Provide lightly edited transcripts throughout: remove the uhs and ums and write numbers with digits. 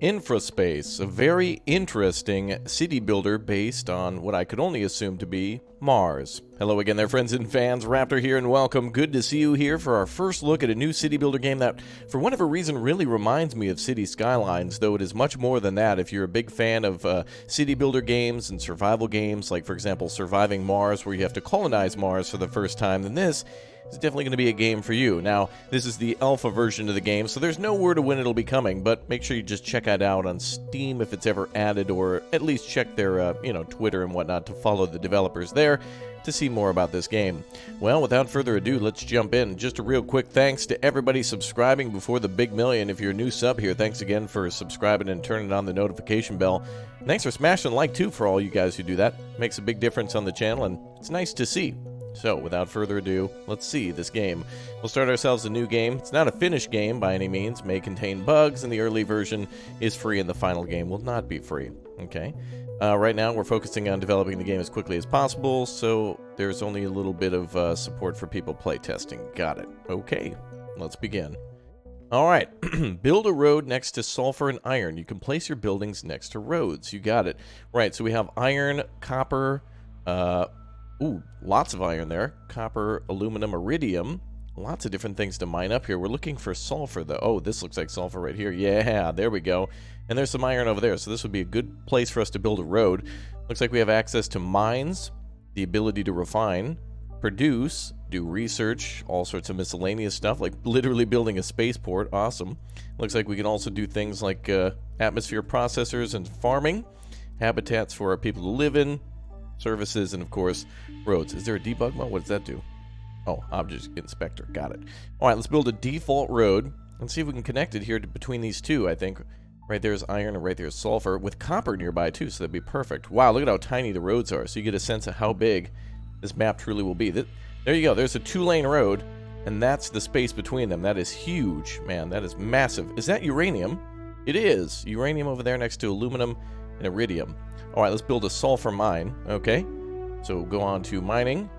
Infraspace, a very interesting city builder based on what I could only assume to be Mars. Hello again there, friends and fans. Raptor here, and welcome. Good to see you here for our first look at a new city builder game that, for whatever reason, really reminds me of City Skylines, though it is much more than that. If you're a big fan of city builder games and survival games, like, for example, Surviving Mars, where you have to colonize Mars for the first time, then this is definitely going to be a game for you. Now, this is the alpha version of the game, so there's no word of when it'll be coming, but make sure you just check it out on Steam if it's ever added, or at least check their, Twitter and whatnot to follow the developers there to see more about this game. Well, without further ado, let's jump in. Just a real quick thanks to everybody subscribing before the big million. If you're a new sub here, thanks again for subscribing and turning on the notification bell. Thanks for smashing like, too, for all you guys who do that. Makes a big difference on the channel, and it's nice to see. So, without further ado, let's see this game. We'll start ourselves a new game. It's not a finished game by any means, may contain bugs, and the early version is free, and the final game will not be free. Okay? Right now, we're focusing on developing the game as quickly as possible, so there's only a little bit of support for people playtesting. Got it. Okay, let's begin. Alright, build a road next to sulfur and iron. You can place your buildings next to roads. You got it. Right, so we have iron, copper, ooh, lots of iron there. Copper, aluminum, iridium. Lots of different things to mine up here. We're looking for sulfur, though. Oh, this looks like sulfur right here. Yeah, there we go. And there's some iron over there, so this would be a good place for us to build a road. Looks like we have access to mines, the ability to refine, produce, do research, all sorts of miscellaneous stuff, like literally building a spaceport. Awesome. Looks like we can also do things like atmosphere processors and farming, habitats for our people to live in, services, and of course, roads. Is there a debug mode? What does that do? Oh, object inspector. Got it. All right, let's build a default road. Let's see if we can connect it here between these two, I think. Right there's iron and right there's sulfur, with copper nearby too, so that'd be perfect. Wow, look at how tiny the roads are, so you get a sense of how big this map truly will be. There you go. There's a two-lane road, and that's the space between them. That is huge, man. That is massive. Is that uranium? It is. Uranium over there next to aluminum and iridium. All right, let's build a sulfur mine. Okay, so go on to mining,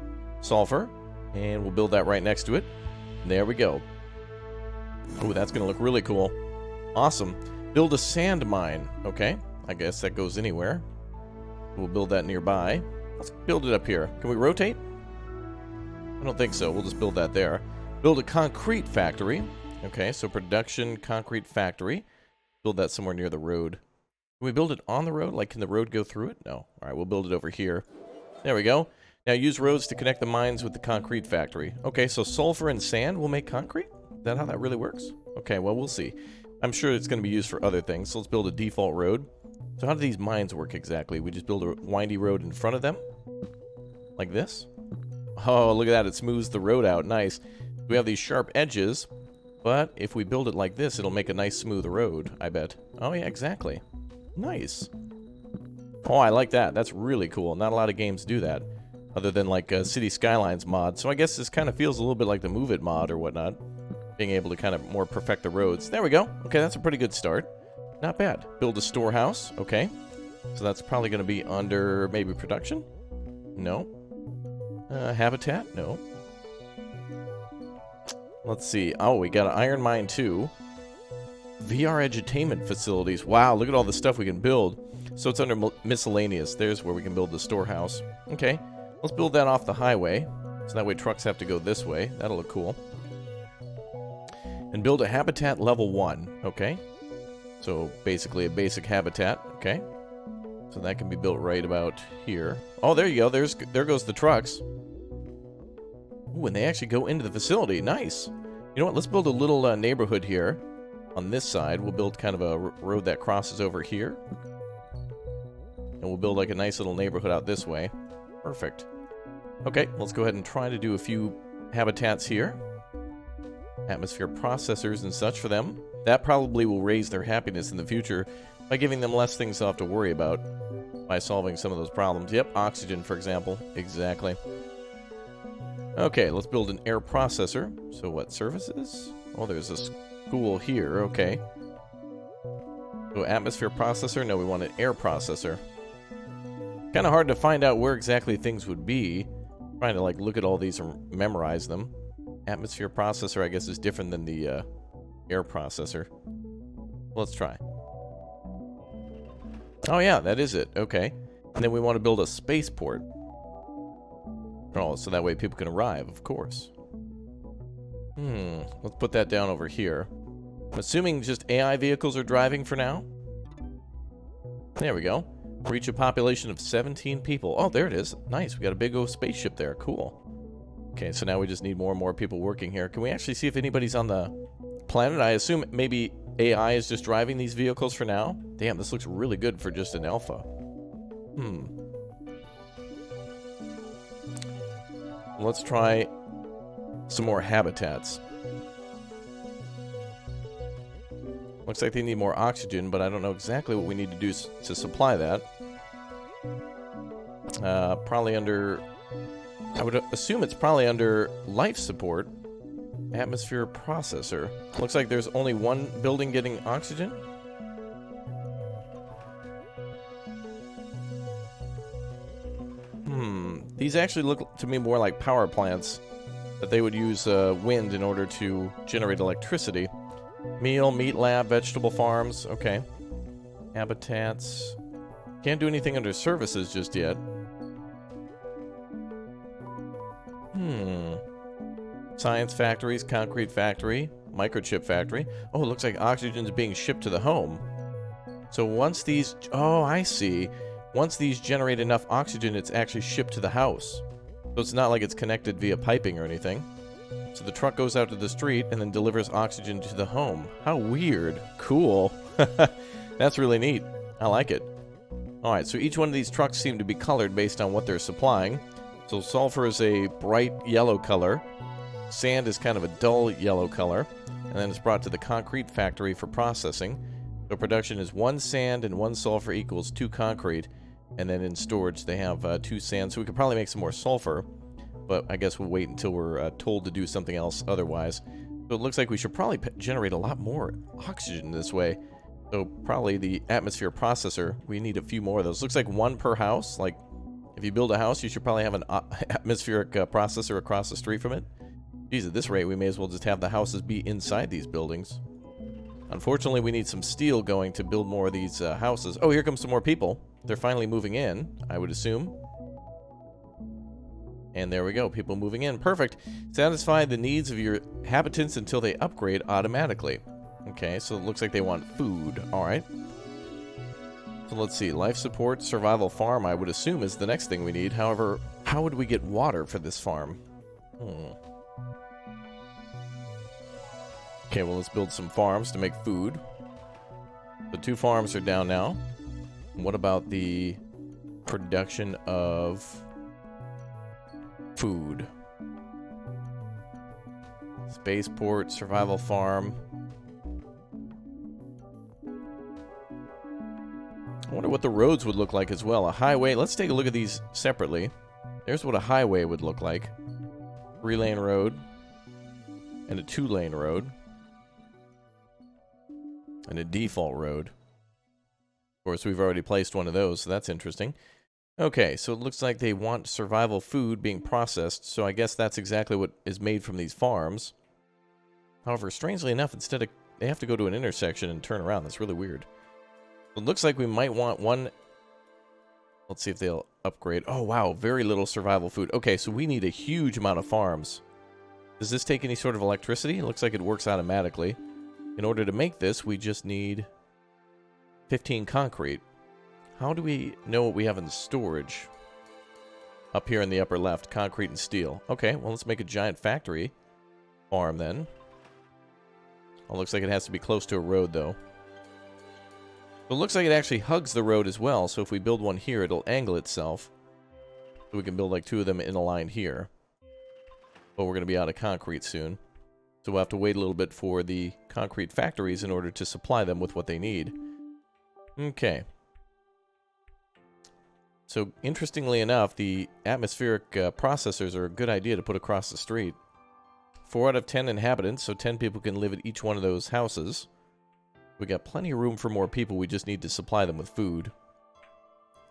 sulfur, and we'll build that right next to it. There we go. Oh, that's going to look really cool. Awesome. Build a sand mine. Okay, I guess that goes anywhere. We'll build that nearby. Let's build it up here. Can we rotate? I don't think so. We'll just build that there. Build a concrete factory. Okay, so production concrete factory. Build that somewhere near the road. Can we build it on the road? Like, can the road go through it? No. All right, we'll build it over here. There we go. Now use roads to connect the mines with the concrete factory. Okay, so sulfur and sand will make concrete? Is that how that really works? Okay, well, we'll see. I'm sure it's going to be used for other things, so let's build a default road. So how do these mines work exactly? We just build a windy road in front of them? Like this? Oh, look at that. It smooths the road out. Nice. We have these sharp edges, but if we build it like this, it'll make a nice smooth road, I bet. Oh, yeah, exactly. Nice. Oh, I like that. That's really cool. Not a lot of games do that, other than like City Skylines mod. So I guess this kind of feels a little bit like the Move It mod or whatnot, being able to kind of more perfect the roads. There we go. Okay, that's a pretty good start. Not bad. Build a storehouse. Okay. So that's probably going to be under maybe production? No. Habitat? No. Let's see. Oh, we got an iron mine too. VR edutainment facilities. Wow, look at all the stuff we can build. So it's under miscellaneous. There's where we can build the storehouse. Okay, let's build that off the highway. So that way trucks have to go this way. That'll look cool. And build a habitat level 1. Okay. So basically a basic habitat. Okay. So that can be built right about here. Oh, there you go. There goes the trucks. Ooh, and they actually go into the facility. Nice. You know what? Let's build a little neighborhood here. On this side, we'll build kind of a road that crosses over here. And we'll build like a nice little neighborhood out this way. Perfect. Okay, let's go ahead and try to do a few habitats here. Atmosphere processors and such for them. That probably will raise their happiness in the future by giving them less things to have to worry about by solving some of those problems. Yep, oxygen, for example. Exactly. Okay, let's build an air processor. So what, services? Oh, there's a school here. Okay. So atmosphere processor? No, we want an air processor. Kind of hard to find out where exactly things would be. Trying to like look at all these and memorize them. Atmosphere processor, I guess, is different than the air processor. Let's try. Oh yeah, that is it. Okay. And then we want to build a spaceport. Oh, so that way people can arrive, of course. Let's put that down over here. I'm assuming just AI vehicles are driving for now. There we go. Reach a population of 17 people. Oh, there it is. Nice. We got a big old spaceship there. Cool. Okay, so now we just need more and more people working here. Can we actually see if anybody's on the planet? I assume maybe AI is just driving these vehicles for now. Damn, this looks really good for just an alpha. Let's try some more habitats. Looks like they need more oxygen, but I don't know exactly what we need to do to supply that. Probably under... I would assume it's probably under life support. Atmosphere processor. Looks like there's only one building getting oxygen. These actually look to me more like power plants that they would use wind in order to generate electricity. Meal, meat lab, vegetable farms. Okay. Habitats. Can't do anything under services just yet. Science factories, concrete factory, microchip factory. Oh, it looks like oxygen's being shipped to the home. So once these... Oh, I see. Once these generate enough oxygen, it's actually shipped to the house. So it's not like it's connected via piping or anything. So the truck goes out to the street and then delivers oxygen to the home. How weird. Cool. That's really neat. I like it. Alright, so each one of these trucks seem to be colored based on what they're supplying. So sulfur is a bright yellow color. Sand is kind of a dull yellow color. And then it's brought to the concrete factory for processing. So production is 1 sand and 1 sulfur equals 2 concrete. And then in storage they have 2 sand. So we could probably make some more sulfur. But I guess we'll wait until we're told to do something else otherwise. So it looks like we should probably generate a lot more oxygen this way. So probably the atmosphere processor, we need a few more of those. Looks like 1 per house. Like, if you build a house, you should probably have an atmospheric processor across the street from it. Geez, at this rate, we may as well just have the houses be inside these buildings. Unfortunately, we need some steel going to build more of these houses. Oh, here comes some more people. They're finally moving in, I would assume. And there we go, people moving in. Perfect. Satisfy the needs of your inhabitants until they upgrade automatically. Okay, so it looks like they want food. Alright. So let's see. Life support, survival farm, I would assume is the next thing we need. However, how would we get water for this farm? Okay, well, let's build some farms to make food. The 2 farms are down now. What about the production of food? Spaceport, survival farm. I wonder what the roads would look like as well. A highway. Let's take a look at these separately. There's what a highway would look like. 3-lane road. And a 2-lane road. And a default road. Of course, we've already placed one of those, so that's interesting. Okay, so it looks like they want survival food being processed, so I guess that's exactly what is made from these farms. However, strangely enough, instead of... They have to go to an intersection and turn around. That's really weird. It looks like we might want one... Let's see if they'll upgrade. Oh, wow. Very little survival food. Okay, so we need a huge amount of farms. Does this take any sort of electricity? It looks like it works automatically. In order to make this, we just need 15 concrete. How do we know what we have in the storage? Up here in the upper left, concrete and steel. Okay, well, let's make a giant factory farm then. Well, it looks like it has to be close to a road, though. It looks like it actually hugs the road as well, so if we build one here, it'll angle itself. So we can build like 2 of them in a line here. But we're going to be out of concrete soon. So we'll have to wait a little bit for the concrete factories in order to supply them with what they need. Okay. So, interestingly enough, the atmospheric processors are a good idea to put across the street. 4 out of 10 inhabitants, so 10 people can live at each one of those houses. We got plenty of room for more people, we just need to supply them with food.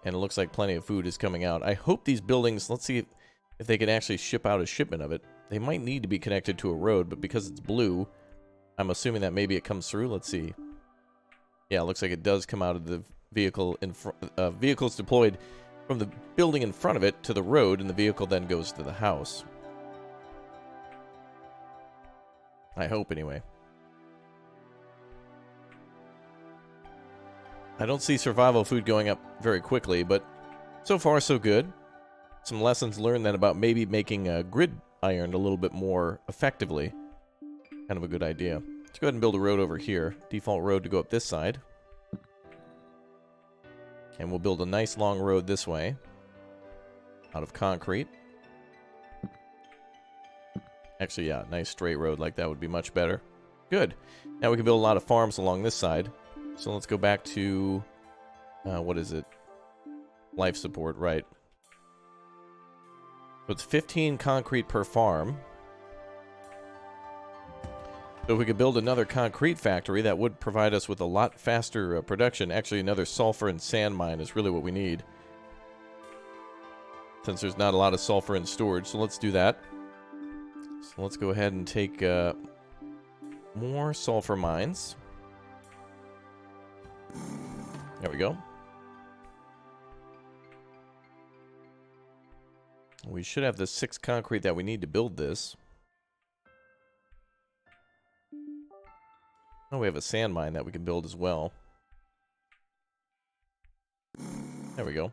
And it looks like plenty of food is coming out. I hope these buildings, let's see if they can actually ship out a shipment of it. They might need to be connected to a road, but because it's blue, I'm assuming that maybe it comes through. Let's see. Yeah, it looks like it does come out of the vehicles deployed from the building in front of it to the road, and the vehicle then goes to the house. I hope, anyway. I don't see survival food going up very quickly, but so far so good. Some lessons learned then about maybe making grid iron a little bit more effectively. Kind of a good idea. Let's go ahead and build a road over here. Default road to go up this side. And we'll build a nice long road this way. Out of concrete. Actually, yeah, nice straight road like that would be much better. Good. Now we can build a lot of farms along this side. So let's go back to... what is it? Life support, right. So it's 15 concrete per farm. So if we could build another concrete factory, that would provide us with a lot faster production. Actually, another sulfur and sand mine is really what we need, since there's not a lot of sulfur in storage. So let's do that. So let's go ahead and take more sulfur mines. There we go. We should have the 6 concrete that we need to build this. Oh, we have a sand mine that we can build as well. There we go.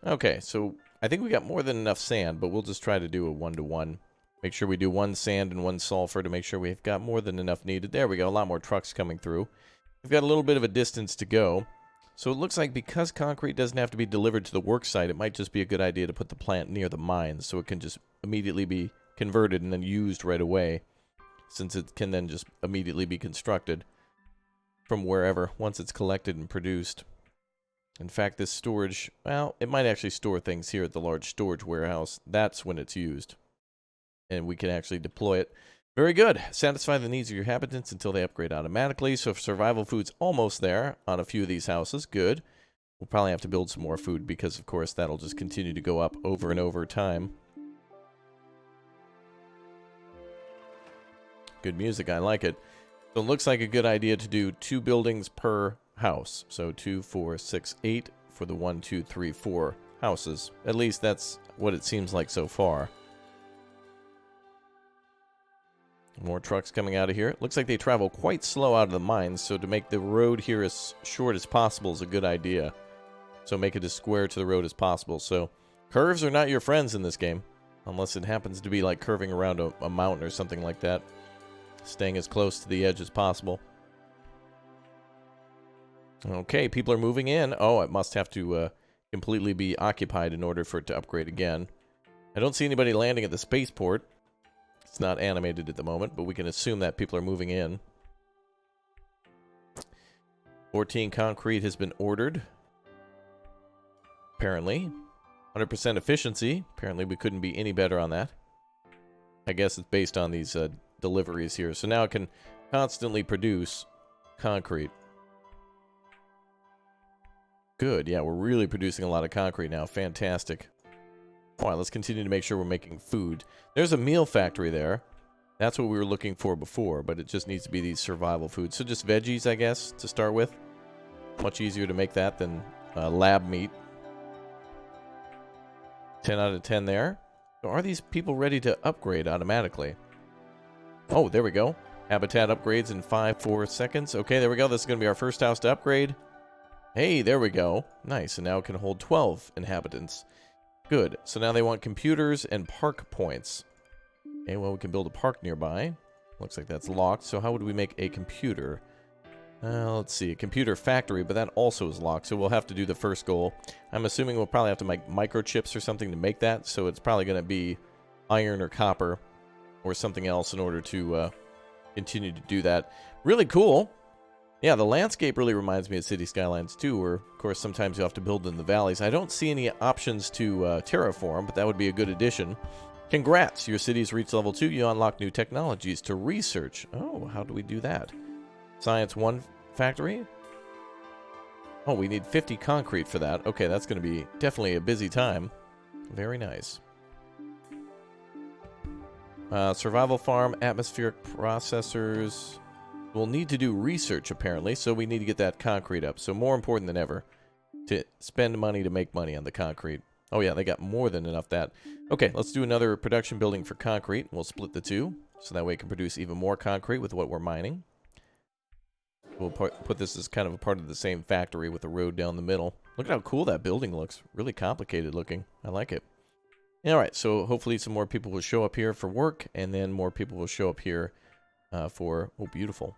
Okay, so I think we got more than enough sand, but we'll just try to do a 1-to-1. Make sure we do 1 sand and 1 sulfur to make sure we've got more than enough needed. There we go, a lot more trucks coming through. We've got a little bit of a distance to go. So it looks like because concrete doesn't have to be delivered to the work site, it might just be a good idea to put the plant near the mines so it can just immediately be converted and then used right away, since it can then just immediately be constructed from wherever once it's collected and produced. In fact, this storage, well, it might actually store things here at the large storage warehouse. That's when it's used. And we can actually deploy it. Very good. Satisfy the needs of your inhabitants until they upgrade automatically. So survival food's almost there on a few of these houses. Good. We'll probably have to build some more food because, of course, that'll just continue to go up over and over time. Good music. I like it. So it looks like a good idea to do 2 buildings per house. So 2, 4, 6, 8 for the 1, 2, 3, 4 houses. At least that's what it seems like so far. More trucks coming out of here. Looks like they travel quite slow out of the mines, so to make the road here as short as possible is a good idea. So make it as square to the road as possible. So curves are not your friends in this game, unless it happens to be like curving around a mountain or something like that. Staying as close to the edge as possible. Okay, people are moving in. Oh, it must have to completely be occupied in order for it to upgrade again. I don't see anybody landing at the spaceport. It's not animated at the moment, but we can assume that people are moving in. 14 concrete has been ordered. Apparently. 100% efficiency. Apparently we couldn't be any better on that. I guess it's based on these deliveries here. So now it can constantly produce concrete. Good. Yeah, we're really producing a lot of concrete now. Fantastic. All right, let's continue to make sure we're making food. There's a meal factory there. That's what we were looking for before, but it just needs to be these survival foods. So just veggies, I guess, to start with. Much easier to make that than lab meat. 10 out of 10 there. So are these people ready to upgrade automatically? Oh, there we go. Habitat upgrades in 4 seconds. Okay, there we go. This is going to be our first house to upgrade. Hey, there we go. Nice, and now it can hold 12 inhabitants. Good. So now they want computers and park points. Okay, well, we can build a park nearby. Looks like that's locked. So how would we make a computer? Let's see. A computer factory, but that also is locked. So we'll have to do the first goal. I'm assuming we'll probably have to make microchips or something to make that. So it's probably going to be iron or copper or something else in order to continue to do that. Really cool. Yeah, the landscape really reminds me of City Skylines 2, where, of course, sometimes you have to build in the valleys. I don't see any options to terraform, but that would be a good addition. Congrats! Your city's reached level 2. You unlock new technologies to research. Oh, how do we do that? Science 1 factory? Oh, we need 50 concrete for that. Okay, that's going to be definitely a busy time. Very nice. Survival farm, atmospheric processors... We'll need to do research, apparently, so we need to get that concrete up. So more important than ever to spend money to make money on the concrete. Oh yeah, they got more than enough that. Okay, let's do another production building for concrete. We'll split the two, so that way it can produce even more concrete with what we're mining. We'll put this as kind of a part of the same factory with the road down the middle. Look at how cool that building looks. Really complicated looking. I like it. Alright, so hopefully some more people will show up here for work, and then more people will show up here for... Oh, beautiful.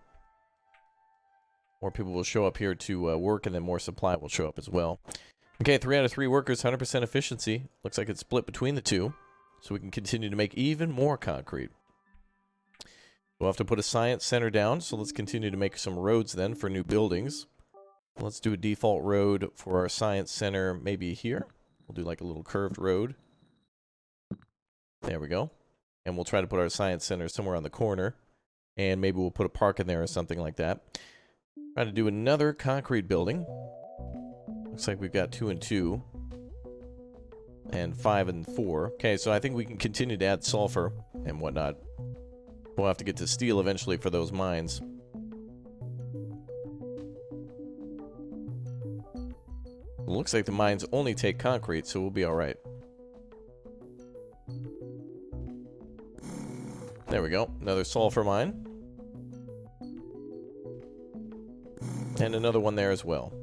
More people will show up here to work, and then more supply will show up as well. Okay, 3 out of 3 workers, 100% efficiency. Looks like it's split between the two, so we can continue to make even more concrete. We'll have to put a science center down, so let's continue to make some roads then for new buildings. Let's do a default road for our science center, maybe here. We'll do like a little curved road. There we go. And we'll try to put our science center somewhere on the corner, and maybe we'll put a park in there or something like that. Try to do another concrete building. Looks like we've got 2 and 2. And 5 and 4. Okay, so I think we can continue to add sulfur and whatnot. We'll have to get to steel eventually for those mines. It looks like the mines only take concrete, so we'll be alright. There we go. Another sulfur mine. And another one there as well.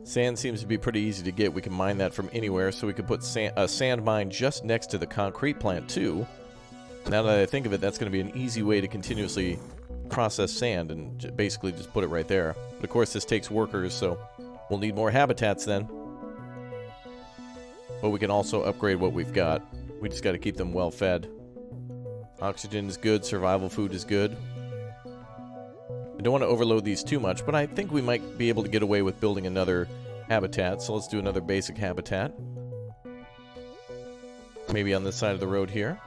Sand seems to be pretty easy to get. We can mine that from anywhere, so we could put a sand mine just next to the concrete plant, too. Now that I think of it, that's going to be an easy way to continuously process sand and basically just put it right there. But of course, this takes workers, so we'll need more habitats then. But we can also upgrade what we've got. We just got to keep them well fed. Oxygen is good, survival food is good. I don't want to overload these too much, but I think we might be able to get away with building another habitat. So let's do another basic habitat. Maybe on this side of the road here.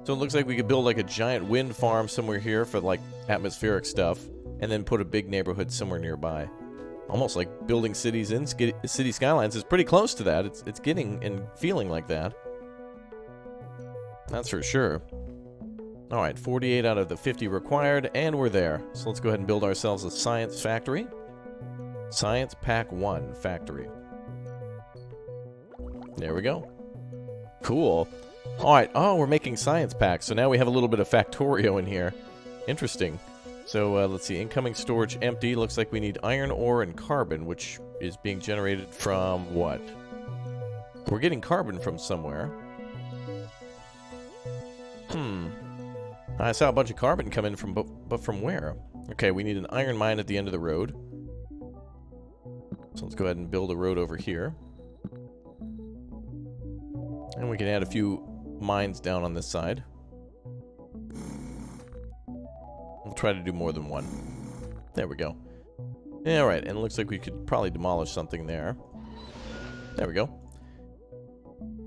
So it looks like we could build like a giant wind farm somewhere here for like atmospheric stuff, and then put a big neighborhood somewhere nearby. Almost like building cities in City Skylines is pretty close to that. It's getting and feeling like that. That's for sure. Alright, 48 out of the 50 required, and we're there. So let's go ahead and build ourselves a science factory. Science Pack 1 factory. There we go. Cool. Alright, oh, we're making science packs, so now we have a little bit of Factorio in here. Interesting. So, let's see, incoming storage empty. Looks like we need iron ore and carbon, which is being generated from what? We're getting carbon from somewhere. I saw a bunch of carbon come in from, but from where? Okay, we need an iron mine at the end of the road. So let's go ahead and build a road over here. And we can add a few mines down on this side. We'll try to do more than one. There we go. Alright, and it looks like we could probably demolish something there. There we go.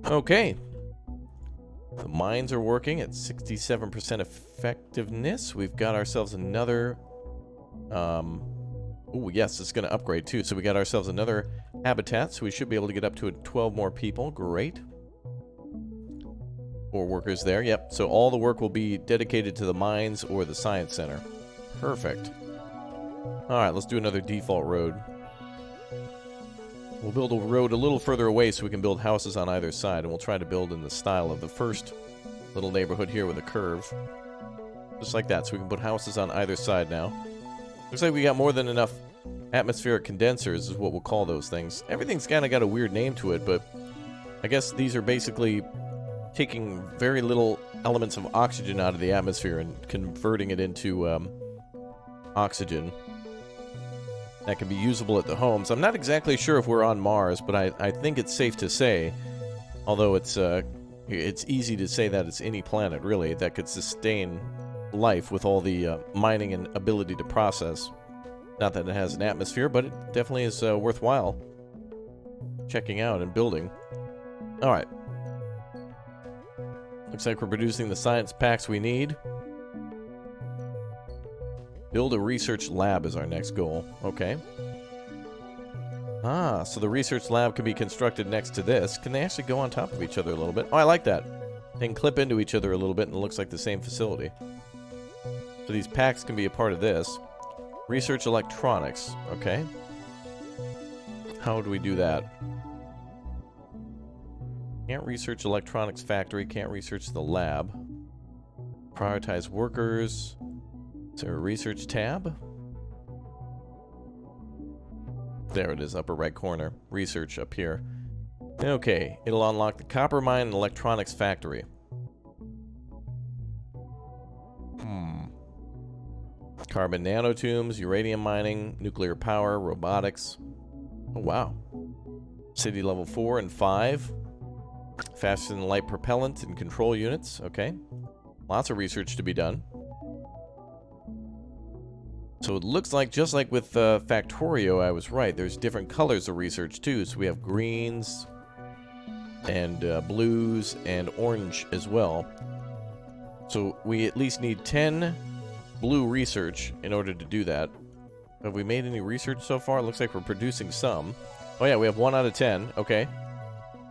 Okay. The mines are working at 67% effectiveness. We've got ourselves another... Oh, yes, it's going to upgrade too. So we got ourselves another habitat, so we should be able to get up to 12 more people. Great. 4 workers there. Yep, so all the work will be dedicated to the mines or the science center. Perfect. Alright, let's do another default road. We'll build a road a little further away so we can build houses on either side, and we'll try to build in the style of the first little neighborhood here with a curve. Just like that, so we can put houses on either side now. Looks like we got more than enough atmospheric condensers, is what we'll call those things. Everything's kind of got a weird name to it, but I guess these are basically taking very little elements of oxygen out of the atmosphere and converting it into oxygen that can be usable at the homes. I'm not exactly sure if we're on Mars, but I think it's safe to say, although it's easy to say that it's any planet, really, that could sustain life with all the mining and ability to process. Not that it has an atmosphere, but it definitely is worthwhile checking out and building. Alright. Looks like we're producing the science packs we need. Build a research lab is our next goal. Okay. So the research lab can be constructed next to this. Can they actually go on top of each other a little bit? Oh, I like that. They can clip into each other a little bit and it looks like the same facility. So these packs can be a part of this. Research electronics. Okay. How do we do that? Can't research electronics factory. Can't research the lab. Prioritize workers. Is there a research tab? There it is, upper right corner. Research up here. Okay, it'll unlock the copper mine and electronics factory. Carbon nanotubes, uranium mining, nuclear power, robotics. Oh, wow. City level 4 and 5. Faster than light propellant and control units. Okay. Lots of research to be done. So it looks like, just like with Factorio, I was right. There's different colors of research, too. So we have greens and blues and orange as well. So we at least need 10 blue research in order to do that. Have we made any research so far? It looks like we're producing some. Oh yeah, we have 1 out of 10. Okay.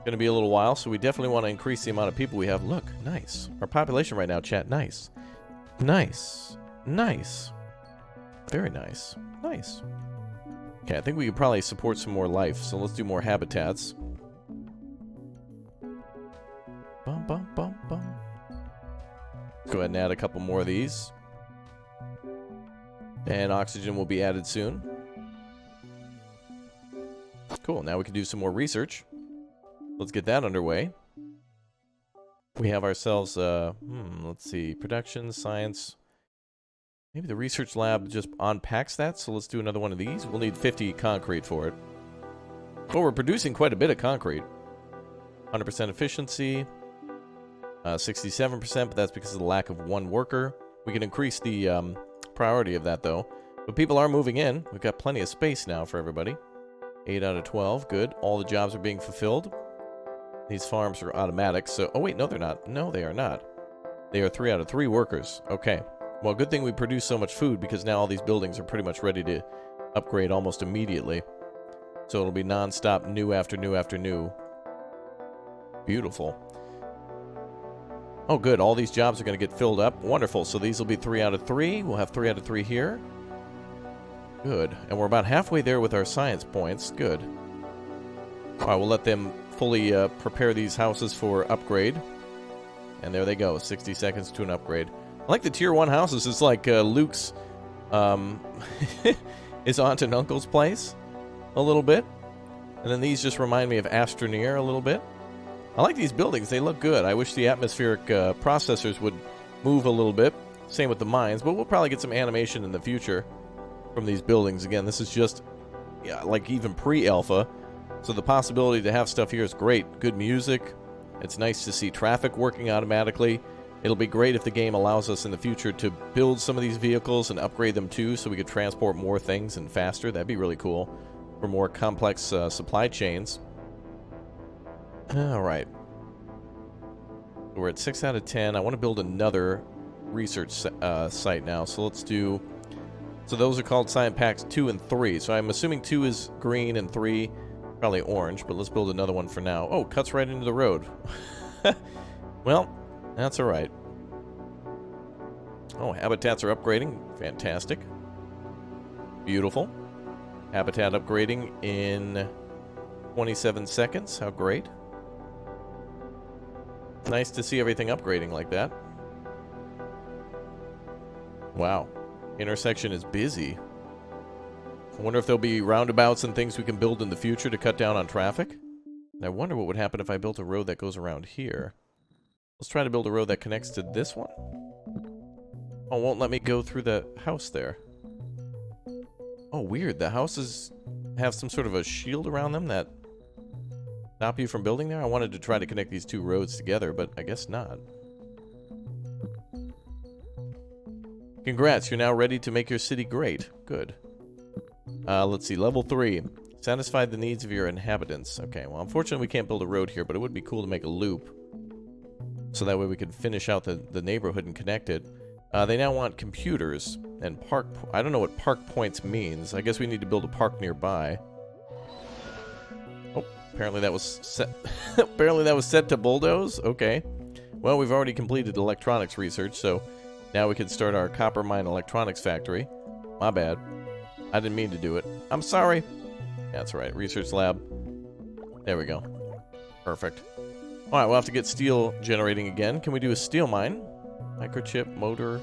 Gonna be a little while, so we definitely want to increase the amount of people we have. Look, nice. Our population right now, chat, nice. Nice. Nice. Very nice. Nice. Okay, I think we could probably support some more life, so let's do more habitats. Bum, bum, bum, bum. Go ahead and add a couple more of these. And oxygen will be added soon. Cool, now we can do some more research. Let's get that underway. We have ourselves, let's see, production, science. Maybe the research lab just unpacks that, so let's do another one of these. We'll need 50 concrete for it. Oh, we're producing quite a bit of concrete. 100% efficiency. 67%, but that's because of the lack of one worker. We can increase the priority of that, though. But people are moving in. We've got plenty of space now for everybody. 8 out of 12. Good. All the jobs are being fulfilled. These farms are automatic, so... Oh, wait, no, they're not. No, they are not. They are 3 out of 3 workers. Okay. Well, good thing we produce so much food, because now all these buildings are pretty much ready to upgrade almost immediately. So it'll be non-stop new after new after new. Beautiful. Oh, good. All these jobs are going to get filled up. Wonderful. So these will be 3 out of 3. We'll have 3 out of 3 here. Good. And we're about halfway there with our science points. Good. All right, we'll let them fully prepare these houses for upgrade. And there they go. 60 seconds to an upgrade. I like the tier 1 houses. It's like Luke's his aunt and uncle's place a little bit. And then these just remind me of Astroneer a little bit. I like these buildings. They look good. I wish the atmospheric processors would move a little bit. Same with the mines, but we'll probably get some animation in the future from these buildings. Again, this is just, yeah, like even pre-alpha. So the possibility to have stuff here is great. Good music. It's nice to see traffic working automatically. It'll be great if the game allows us in the future to build some of these vehicles and upgrade them too, so we could transport more things and faster. That'd be really cool for more complex supply chains. Alright. We're at 6 out of 10. I want to build another research site now. So let's do... So those are called Science Packs 2 and 3. So I'm assuming 2 is green and 3 probably orange. But let's build another one for now. Oh, cuts right into the road. Well, that's alright. Oh, habitats are upgrading. Fantastic. Beautiful. Habitat upgrading in 27 seconds. How great. Nice to see everything upgrading like that. Wow. Intersection is busy. I wonder if there'll be roundabouts and things we can build in the future to cut down on traffic. I wonder what would happen if I built a road that goes around here. Let's try to build a road that connects to this one. Oh, it won't let me go through the house there. Oh, weird. The houses have some sort of a shield around them that stop you from building there? I wanted to try to connect these two roads together, but I guess not. Congrats, you're now ready to make your city great. Good. Let's see, level 3. Satisfy the needs of your inhabitants. Okay, well, unfortunately we can't build a road here, but it would be cool to make a loop. So that way we could finish out the neighborhood and connect it. They now want computers and park... I don't know what park points means. I guess we need to build a park nearby. Oh, apparently that was set... apparently that was set to bulldoze? Okay. Well, we've already completed electronics research, so now we can start our copper mine electronics factory. My bad. I didn't mean to do it. I'm sorry. That's right. Research lab. There we go. Perfect. Alright, we'll have to get steel generating again. Can we do a steel mine? Microchip, motor.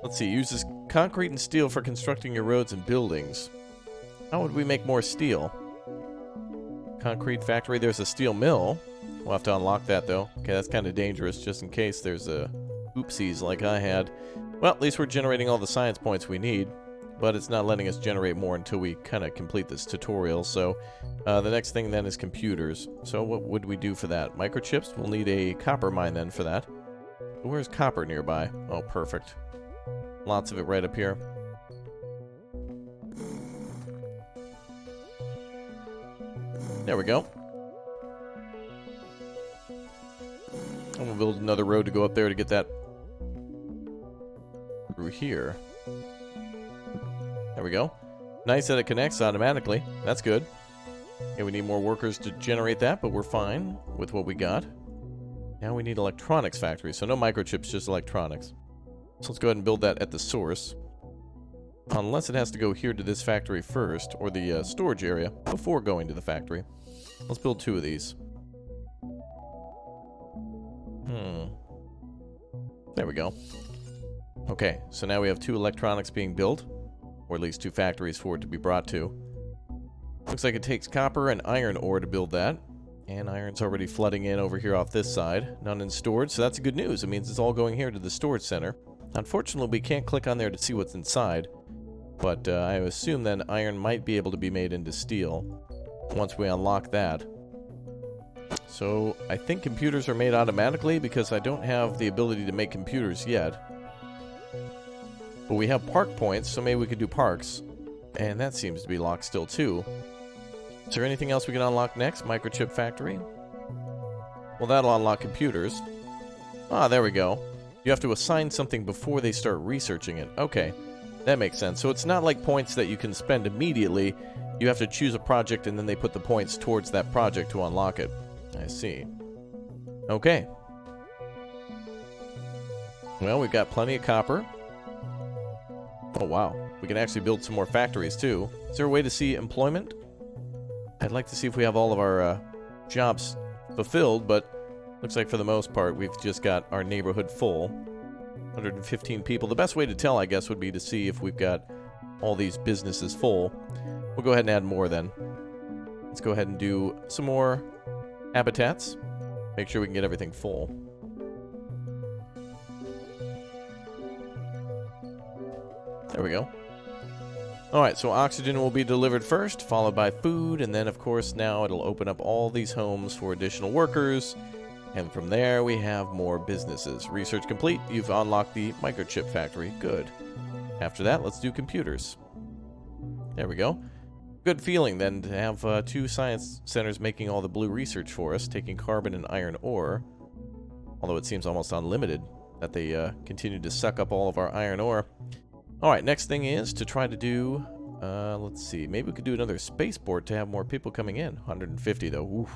Let's see. Uses concrete and steel for constructing your roads and buildings. How would we make more steel? Concrete factory. There's a steel mill. We'll have to unlock that, though. Okay, that's kind of dangerous, just in case there's a oopsies like I had. Well, at least we're generating all the science points we need. But it's not letting us generate more until we kind of complete this tutorial. So the next thing then is computers. So what would we do for that? Microchips? We'll need a copper mine then for that. Where's copper nearby? Oh, perfect. Lots of it right up here. There we go. And we'll build another road to go up there to get that through here. There we go. Nice that it connects automatically. That's good. Okay, we need more workers to generate that, but we're fine with what we got. Now we need electronics factory, so no microchips, just electronics. So let's go ahead and build that at the source. Unless it has to go here to this factory first, or the storage area, before going to the factory. Let's build 2 of these. There we go. Okay, so now we have 2 electronics being built. Or at least 2 factories for it to be brought to. Looks like it takes copper and iron ore to build that. And iron's already flooding in over here off this side. None in storage, so that's good news. It means it's all going here to the storage center. Unfortunately, we can't click on there to see what's inside. But I assume then iron might be able to be made into steel once we unlock that. So I think computers are made automatically because I don't have the ability to make computers yet. But we have park points, so maybe we could do parks. And that seems to be locked still, too. Is there anything else we can unlock next? Microchip factory? Well, that'll unlock computers. Ah, there we go. You have to assign something before they start researching it. Okay, that makes sense. So it's not like points that you can spend immediately. You have to choose a project, and then they put the points towards that project to unlock it. I see. Okay. Well, we've got plenty of copper. Oh, wow. We can actually build some more factories, too. Is there a way to see employment? I'd like to see if we have all of our jobs fulfilled, but looks like for the most part, we've just got our neighborhood full. 115 people. The best way to tell, I guess, would be to see if we've got all these businesses full. We'll go ahead and add more, then. Let's go ahead and do some more habitats. Make sure we can get everything full. There we go. Alright, so oxygen will be delivered first, followed by food, and then, of course, now it'll open up all these homes for additional workers, and from there we have more businesses. Research complete. You've unlocked the microchip factory. Good. After that, let's do computers. There we go. Good feeling, then, to have 2 science centers making all the blue research for us, taking carbon and iron ore, although it seems almost unlimited that they continue to suck up all of our iron ore. Alright, next thing is to try to do, let's see, maybe we could do another spaceport to have more people coming in. 150, though. Oof.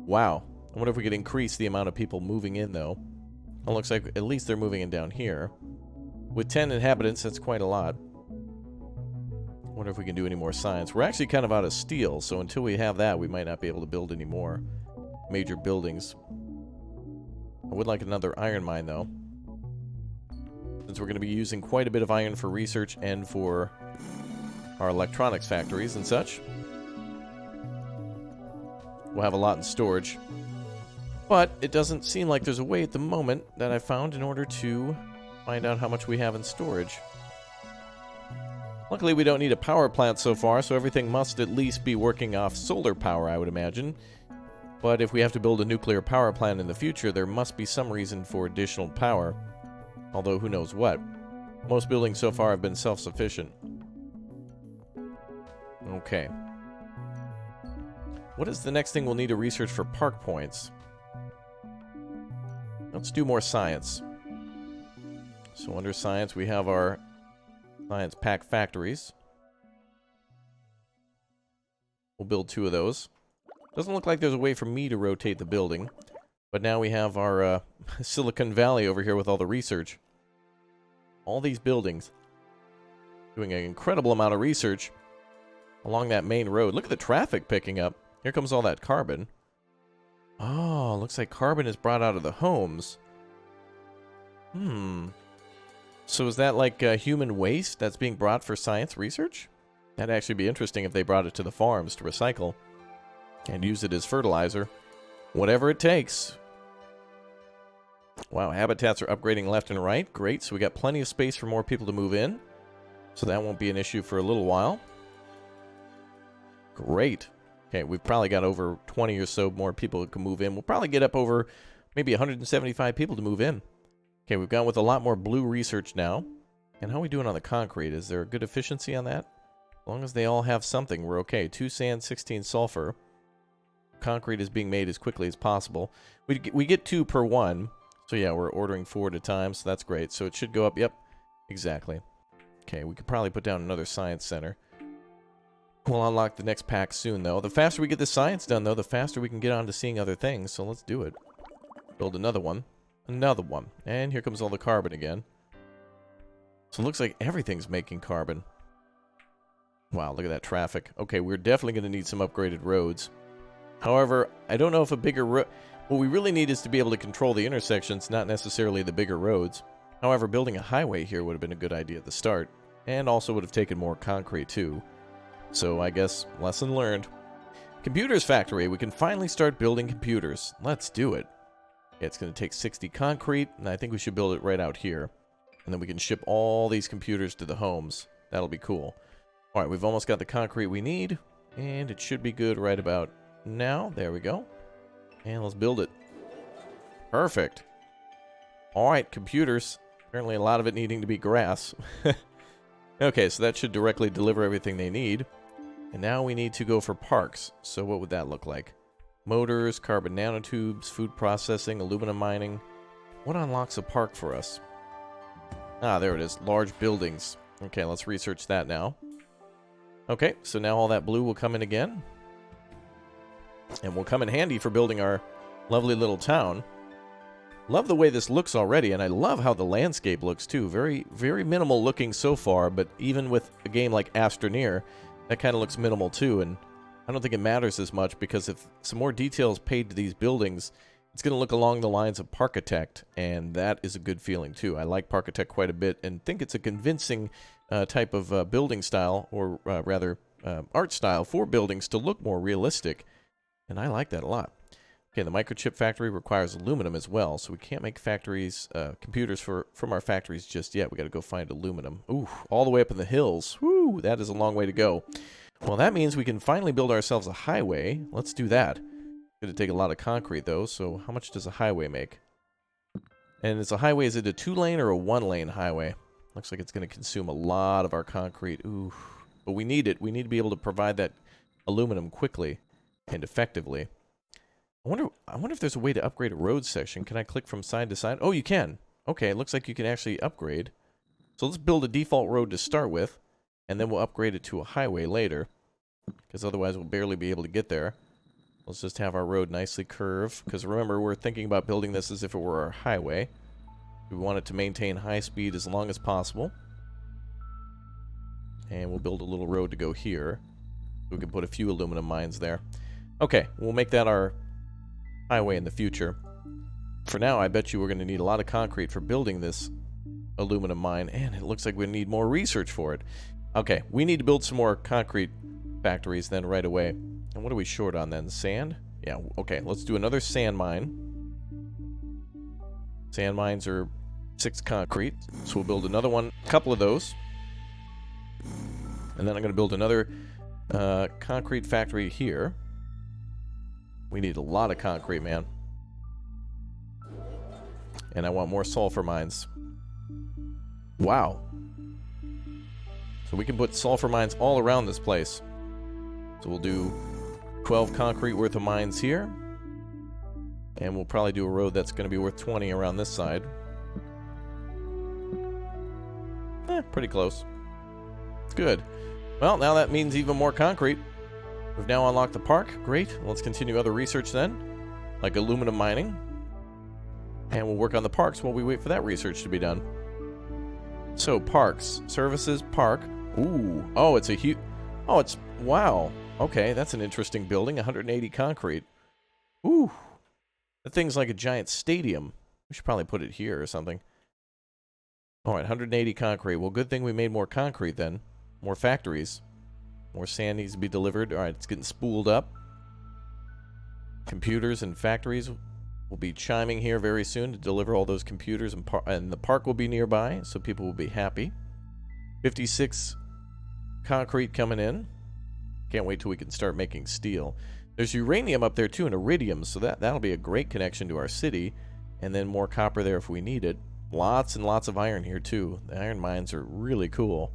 Wow. I wonder if we could increase the amount of people moving in, though. It looks like at least they're moving in down here. With 10 inhabitants, that's quite a lot. I wonder if we can do any more science. We're actually kind of out of steel, so until we have that, we might not be able to build any more major buildings. I would like another iron mine, though. Since we're going to be using quite a bit of iron for research and for our electronics factories and such. We'll have a lot in storage. But it doesn't seem like there's a way at the moment that I found in order to find out how much we have in storage. Luckily, we don't need a power plant so far, so everything must at least be working off solar power, I would imagine. But if we have to build a nuclear power plant in the future, there must be some reason for additional power. Although, who knows what. Most buildings so far have been self-sufficient. Okay. What is the next thing we'll need to research for park points? Let's do more science. So under science, we have our science pack factories. We'll build 2 of those. Doesn't look like there's a way for me to rotate the building. But now we have our Silicon Valley over here with all the research. All these buildings doing an incredible amount of research along that main road. Look at the traffic picking up. Here comes all that carbon. Oh, looks like carbon is brought out of the homes. So is that like human waste that's being brought for science research? That'd actually be interesting if they brought it to the farms to recycle and use it as fertilizer. Whatever it takes. Wow, habitats are upgrading left and right. Great, so we got plenty of space for more people to move in. So that won't be an issue for a little while. Great. Okay, we've probably got over 20 or so more people who can move in. We'll probably get up over maybe 175 people to move in. Okay, we've gone with a lot more blue research now. And how are we doing on the concrete? Is there a good efficiency on that? As long as they all have something, we're okay. 2 sand, 16 sulfur. Concrete is being made as quickly as possible. We get 2 per one. So yeah, we're ordering 4 at a time, so that's great. So it should go up. Yep, exactly. Okay, we could probably put down another science center. We'll unlock the next pack soon, though. The faster we get the science done, though, the faster we can get on to seeing other things. So let's do it. Build another one. Another one. And here comes all the carbon again. So it looks like everything's making carbon. Wow, look at that traffic. Okay, we're definitely going to need some upgraded roads. However, I don't know if a bigger road... What we really need is to be able to control the intersections, not necessarily the bigger roads. However, building a highway here would have been a good idea at the start. And also would have taken more concrete, too. So I guess, lesson learned. Computers factory. We can finally start building computers. Let's do it. It's going to take 60 concrete, and I think we should build it right out here. And then we can ship all these computers to the homes. That'll be cool. Alright, we've almost got the concrete we need. And it should be good right about now. There we go. And let's build it. Perfect. Alright, computers. Apparently a lot of it needing to be grass. Okay, so that should directly deliver everything they need. And now we need to go for parks. So what would that look like? Motors, carbon nanotubes, food processing, aluminum mining. What unlocks a park for us? Ah, there it is. Large buildings. Okay, let's research that now. Okay, so now all that blue will come in again. And will come in handy for building our lovely little town. Love the way this looks already, and I love how the landscape looks too. Very, very minimal looking so far, but even with a game like Astroneer, that kind of looks minimal too, and I don't think it matters as much because if some more detail is paid to these buildings, it's going to look along the lines of Parkitect, and that is a good feeling too. I like Parkitect quite a bit and think it's a convincing type of building style, or rather art style for buildings to look more realistic, and I like that a lot. Okay, the microchip factory requires aluminum as well, so we can't make factories, computers from our factories just yet. We got to go find aluminum. Ooh, all the way up in the hills. Woo, that is a long way to go. Well, that means we can finally build ourselves a highway. Let's do that. Going to take a lot of concrete, though, so how much does a highway make? And it's a highway, is it a 2-lane or a 1-lane highway? Looks like it's going to consume a lot of our concrete. Ooh, but we need it. We need to be able to provide that aluminum quickly and effectively. I wonder if there's a way to upgrade a road section. Can I click from side to side? Oh, you can. Okay, it looks like you can actually upgrade. So let's build a default road to start with, and then we'll upgrade it to a highway later, because otherwise we'll barely be able to get there. Let's just have our road nicely curve, because remember, we're thinking about building this as if it were our highway. We want it to maintain high speed as long as possible. And we'll build a little road to go here. We can put a few aluminum mines there. Okay, we'll make that our highway in the future. For now, I bet you we're going to need a lot of concrete for building this aluminum mine, and it looks like we need more research for it. Okay, we need to build some more concrete factories then right away. And what are we short on then? Sand? Yeah, okay, let's do another sand mine. Sand mines are 6 concrete, so we'll build another one, a couple of those. And then I'm going to build another concrete factory here. We need a lot of concrete, man. And I want more sulfur mines. Wow. So we can put sulfur mines all around this place. So we'll do 12 concrete worth of mines here. And we'll probably do a road that's going to be worth 20 around this side. Pretty close. Good. Well, now that means even more concrete. We've now unlocked the park. Great. Let's continue other research then, like aluminum mining. And we'll work on the parks while we wait for that research to be done. So, parks. Services, park. Ooh. Oh, it's a huge... Oh, it's... Wow. Okay, that's an interesting building. 180 concrete. Ooh. That thing's like a giant stadium. We should probably put it here or something. All right, 180 concrete. Well, good thing we made more concrete then. More factories. More sand needs to be delivered. All right, it's getting spooled up. Computers and factories will be chiming here very soon to deliver all those computers, and the park will be nearby, so people will be happy. 56 concrete coming in. Can't wait till we can start making steel. There's uranium up there too, and iridium, so that'll be a great connection to our city. And then more copper there if we need it. Lots and lots of iron here too. The iron mines are really cool.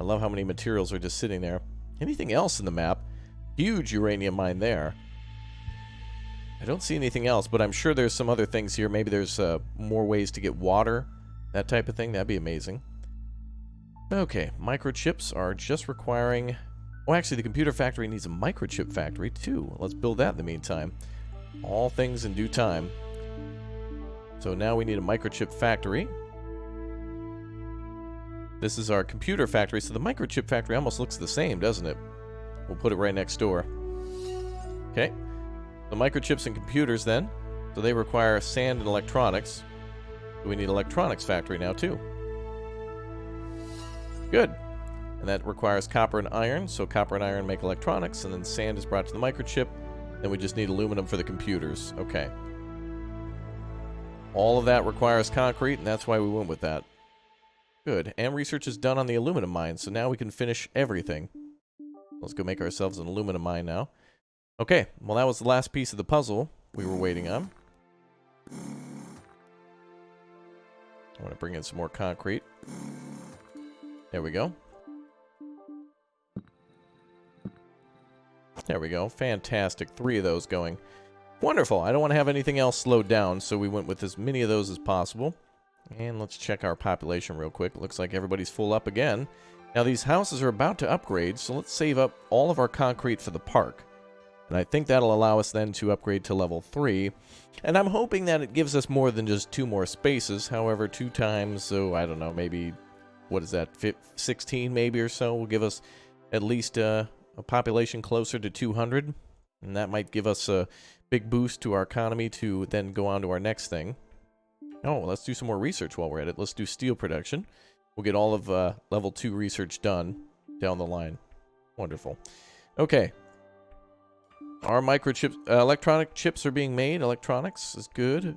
I love how many materials are just sitting there. Anything else in the map? Huge uranium mine there. I don't see anything else, but I'm sure there's some other things here. Maybe there's more ways to get water, that type of thing. That'd be amazing. Okay, microchips are just requiring... Oh, actually, the computer factory needs a microchip factory, too. Let's build that in the meantime. All things in due time. So now we need a microchip factory. This is our computer factory, so the microchip factory almost looks the same, doesn't it? We'll put it right next door. Okay. The microchips and computers then, so they require sand and electronics. So we need electronics factory now too. Good. And that requires copper and iron, so copper and iron make electronics, and then sand is brought to the microchip. Then we just need aluminum for the computers. Okay. All of that requires concrete, and that's why we went with that. Good. And research is done on the aluminum mine, so now we can finish everything. Let's go make ourselves an aluminum mine now. Okay, well that was the last piece of the puzzle we were waiting on. I want to bring in some more concrete. There we go. There we go. Fantastic. 3 of those going. Wonderful. I don't want to have anything else slowed down, so we went with as many of those as possible. And let's check our population real quick. Looks like everybody's full up again. Now these houses are about to upgrade, so let's save up all of our concrete for the park. And I think that'll allow us then to upgrade to level 3. And I'm hoping that it gives us more than just 2 more spaces. However, 2 times, so I don't know, maybe, what is that, 16 maybe or so, will give us at least a population closer to 200. And that might give us a big boost to our economy to then go on to our next thing. Oh, let's do some more research while we're at it. Let's do steel production. We'll get all of level 2 research done down the line. Wonderful. Okay. Our microchips, electronic chips are being made. Electronics is good.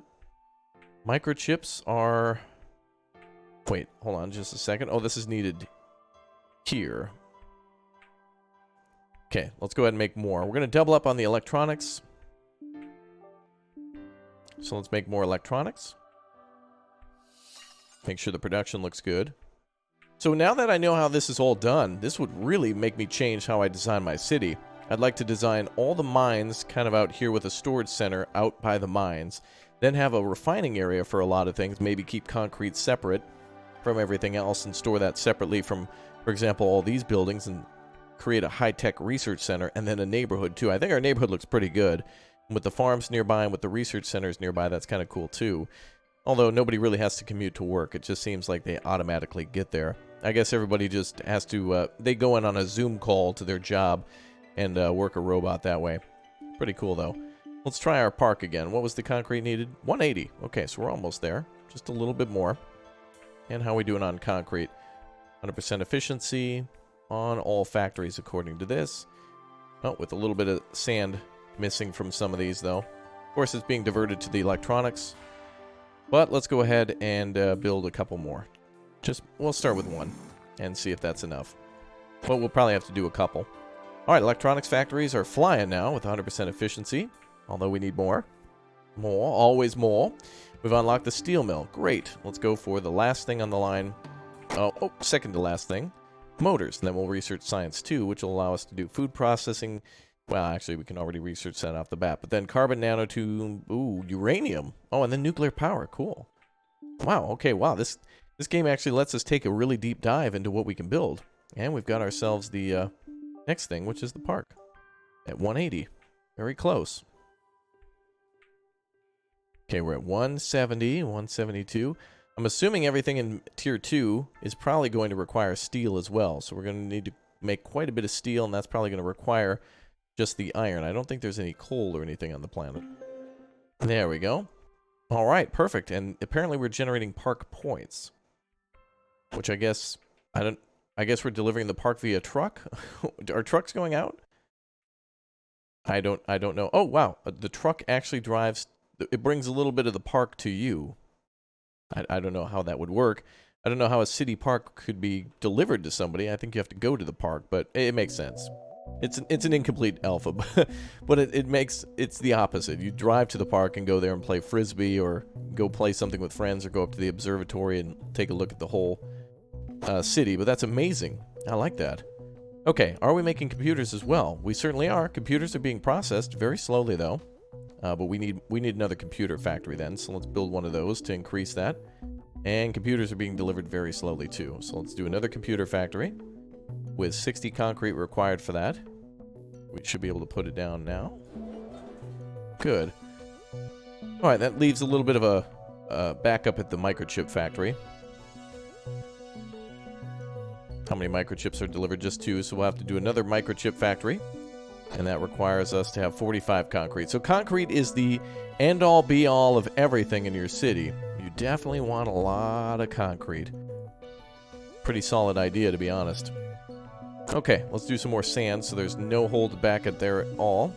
Microchips are... Wait, hold on just a second. Oh, this is needed here. Okay, let's go ahead and make more. We're going to double up on the electronics. So let's make more electronics. Make sure the production looks good. So now that I know how this is all done, this would really make me change how I design my city. I'd like to design all the mines kind of out here with a storage center out by the mines. Then have a refining area for a lot of things. Maybe keep concrete separate from everything else and store that separately from, for example, all these buildings, and create a high-tech research center and then a neighborhood too. I think our neighborhood looks pretty good. And with the farms nearby and with the research centers nearby, that's kind of cool too. Although nobody really has to commute to work. It just seems like they automatically get there. I guess everybody just has to, they go in on a Zoom call to their job and work a robot that way. Pretty cool, though. Let's try our park again. What was the concrete needed? 180. Okay, so we're almost there. Just a little bit more. And how are we doing on concrete? 100% efficiency on all factories, according to this. Oh, with a little bit of sand missing from some of these, though. Of course, it's being diverted to the electronics. But let's go ahead and build a couple more. We'll start with 1 and see if that's enough. But we'll probably have to do a couple. Alright, electronics factories are flying now with 100% efficiency. Although we need more. More, always more. We've unlocked the steel mill. Great. Let's go for the last thing on the line. Oh, second to last thing. Motors. And then we'll research science too, which will allow us to do food processing. Well, actually, we can already research that off the bat. But then carbon nanotube. Ooh, uranium. Oh, and then nuclear power. Cool. Wow, okay, wow. This game actually lets us take a really deep dive into what we can build. And we've got ourselves the next thing, which is the park. At 180. Very close. Okay, we're at 170, 172. I'm assuming everything in Tier 2 is probably going to require steel as well. So we're going to need to make quite a bit of steel, and that's probably going to require just the iron. I don't think there's any coal or anything on the planet. There we go. All right, perfect. And apparently we're generating park points, which I guess we're delivering the park via truck. Are trucks going out? I don't know. Oh, wow. The truck actually drives. It brings a little bit of the park to you. I don't know how that would work. I don't know how a city park could be delivered to somebody. I think you have to go to the park, but it makes sense. It's an incomplete alpha, but it's the opposite. You drive to the park and go there and play frisbee, or go play something with friends, or go up to the observatory and take a look at the whole city. But that's amazing. I like that. Okay, are we making computers as well? We certainly are. Computers are being processed very slowly, though. But we need another computer factory then. So let's build one of those to increase that. And computers are being delivered very slowly too. So let's do another computer factory with 60 concrete required for that. We should be able to put it down now. Good. All right, that leaves a little bit of a backup at the microchip factory. How many microchips are delivered? Just 2, so we'll have to do another microchip factory. And that requires us to have 45 concrete. So concrete is the end-all, be-all of everything in your city. You definitely want a lot of concrete. Pretty solid idea, to be honest. Okay, let's do some more sand so there's no hold back at there at all.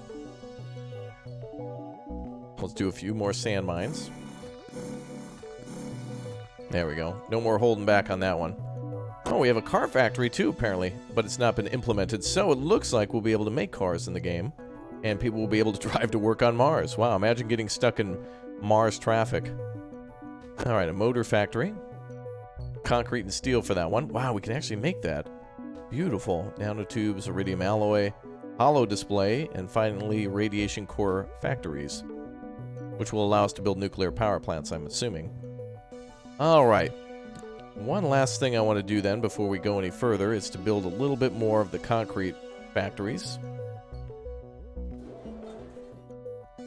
Let's do a few more sand mines. There we go. No more holding back on that one. Oh, we have a car factory too, apparently, but it's not been implemented, so it looks like we'll be able to make cars in the game, and people will be able to drive to work on Mars. Wow, imagine getting stuck in Mars traffic. All right, a motor factory. Concrete and steel for that one. Wow, we can actually make that. Beautiful. Nanotubes, iridium alloy, hollow display, and finally radiation core factories, which will allow us to build nuclear power plants, I'm assuming. All right. One last thing I want to do then before we go any further is to build a little bit more of the concrete factories.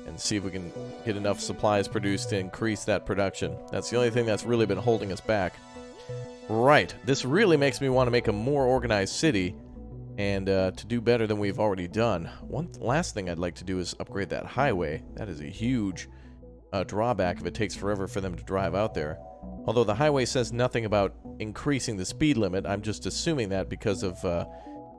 And see if we can get enough supplies produced to increase that production. That's the only thing that's really been holding us back. Right. This really makes me want to make a more organized city and to do better than we've already done. One last thing I'd like to do is upgrade that highway. That is a huge drawback if it takes forever for them to drive out there. Although the highway says nothing about increasing the speed limit, I'm just assuming that because of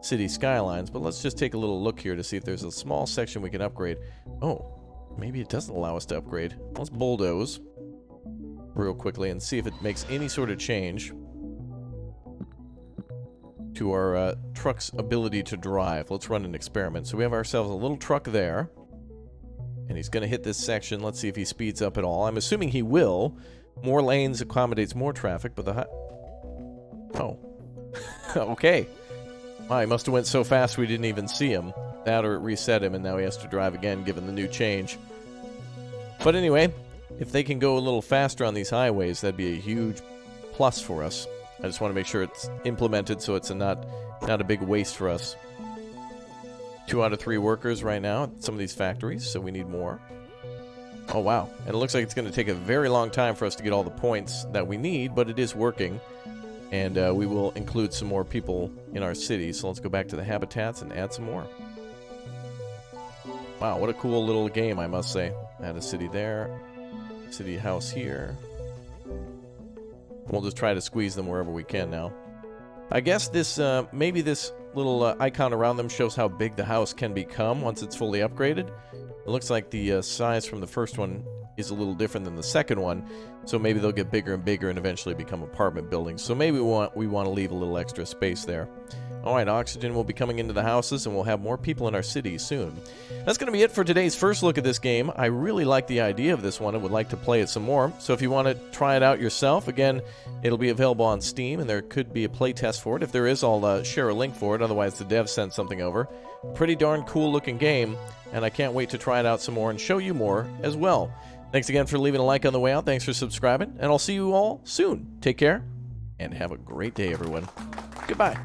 city skylines. But let's just take a little look here to see if there's a small section we can upgrade. Oh, maybe it doesn't allow us to upgrade. Let's bulldoze real quickly and see if it makes any sort of change to our truck's ability to drive. Let's run an experiment. So we have ourselves a little truck there, and he's going to hit this section. Let's see if he speeds up at all. I'm assuming he will. More lanes accommodates more traffic, but the oh. Okay. Wow, he must have went so fast we didn't even see him. That or it reset him, and now he has to drive again, given the new change. But anyway, if they can go a little faster on these highways, that'd be a huge plus for us. I just want to make sure it's implemented so it's not a big waste for us. 2 out of 3 workers right now at some of these factories, so we need more. Oh, wow. And it looks like it's going to take a very long time for us to get all the points that we need, but it is working. And we will include some more people in our city. So let's go back to the habitats and add some more. Wow, what a cool little game, I must say. Add a city there. City house here. We'll just try to squeeze them wherever we can now. I guess this, maybe this little icon around them shows how big the house can become once it's fully upgraded. It looks like the size from the first one is a little different than the second one, so maybe they'll get bigger and bigger and eventually become apartment buildings. So maybe we want to leave a little extra space there. All right, oxygen will be coming into the houses, and we'll have more people in our city soon. That's going to be it for today's first look at this game. I really like the idea of this one and would like to play it some more. So if you want to try it out yourself, again, it'll be available on Steam, and there could be a playtest for it. If there is, I'll share a link for it. Otherwise, the devs sent something over. Pretty darn cool-looking game, and I can't wait to try it out some more and show you more as well. Thanks again for leaving a like on the way out. Thanks for subscribing, and I'll see you all soon. Take care, and have a great day, everyone. Goodbye.